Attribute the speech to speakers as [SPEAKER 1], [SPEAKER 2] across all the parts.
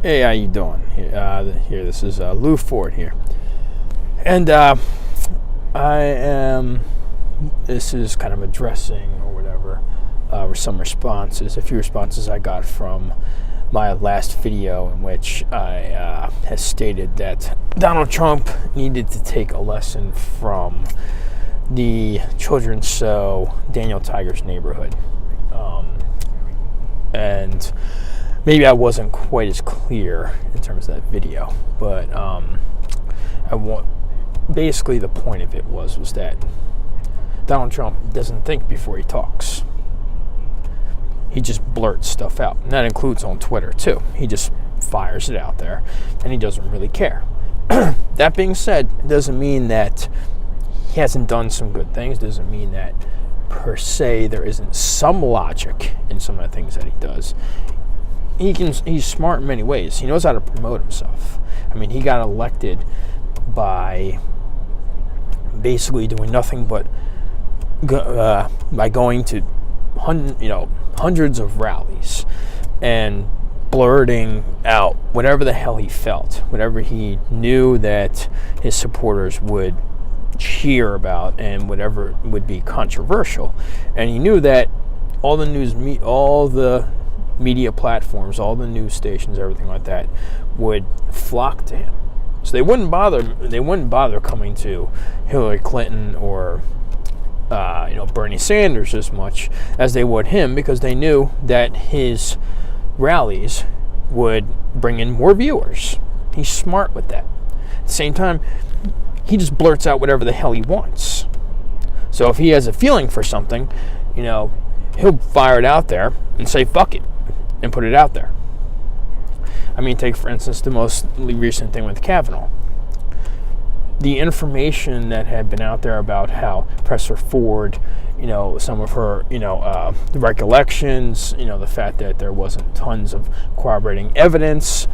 [SPEAKER 1] Hey, how you doing? This is Lou Ford here, and this is kind of addressing or whatever, some responses, a few responses I got from my last video in which I has stated that Donald Trump needed to take a lesson from the children's show Daniel Tiger's Neighborhood, and maybe I wasn't quite as clear in terms of that video, but basically the point of it was that Donald Trump doesn't think before he talks. He just blurts stuff out, and that includes on Twitter too. He just fires it out there, and he doesn't really care. That being said, it doesn't mean that he hasn't done some good things. It doesn't mean that per se there isn't some logic in some of the things that he does. He's smart in many ways. He knows how to promote himself. I mean, he got elected by basically doing nothing but by going to hundreds of rallies and blurting out whatever the hell he felt, whatever he knew that his supporters would cheer about, and whatever would be controversial. And he knew that all the media platforms, all the news stations, everything like that, would flock to him. So they wouldn't bother coming to Hillary Clinton or Bernie Sanders as much as they would him, because they knew that his rallies would bring in more viewers. He's smart with that. At the same time, he just blurts out whatever the hell he wants. So if he has a feeling for something, he'll fire it out there and say fuck it and put it out there. I mean, take for instance the most recent thing with Kavanaugh. The information that had been out there about how Professor Ford, some of her, the recollections, the fact that there wasn't tons of corroborating evidence,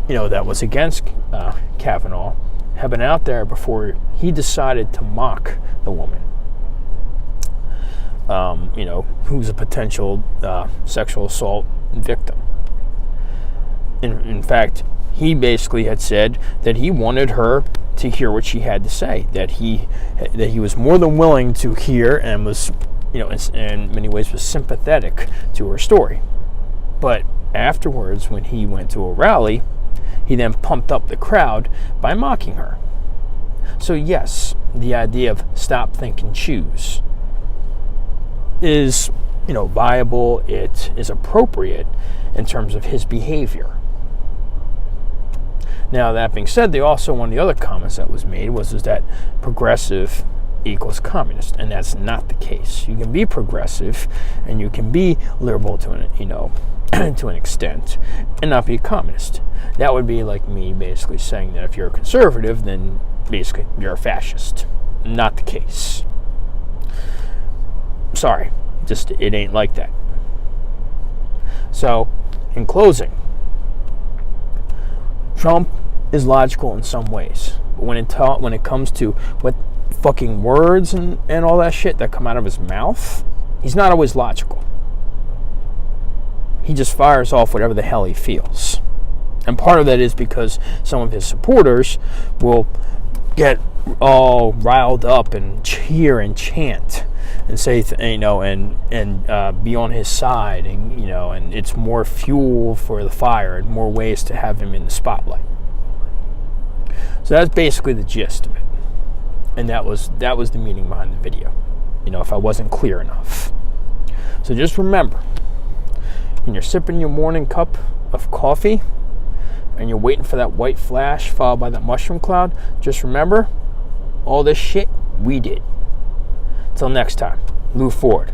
[SPEAKER 1] that was against Kavanaugh, had been out there before he decided to mock the woman, who's a potential sexual assault victim. In fact, he basically had said that he wanted her to hear what she had to say, that he was more than willing to hear, and was, in many ways was sympathetic to her story. But afterwards, when he went to a rally, he then pumped up the crowd by mocking her. So yes, the idea of stop, think, and choose is, viable. It is appropriate in terms of his behavior. Now, that being said, one of the other comments that was made was that progressive equals communist, and that's not the case. You can be progressive and you can be liberal to an extent, and not be a communist. That would be like me basically saying that if you're a conservative, then basically you're a fascist. Not the case. Sorry, just it ain't like that. So, in closing, Trump is logical in some ways, but when it comes to what fucking words and all that shit that come out of his mouth, he's not always logical. He just fires off whatever the hell he feels. And part of that is because some of his supporters will get all riled up and cheer and chant and say, and be on his side, and it's more fuel for the fire and more ways to have him in the spotlight. So that's basically the gist of it, and that was the meaning behind the video. If I wasn't clear enough. So just remember, when you're sipping your morning cup of coffee and you're waiting for that white flash followed by that mushroom cloud, just remember, all this shit we did. Till next time, Lou Ford.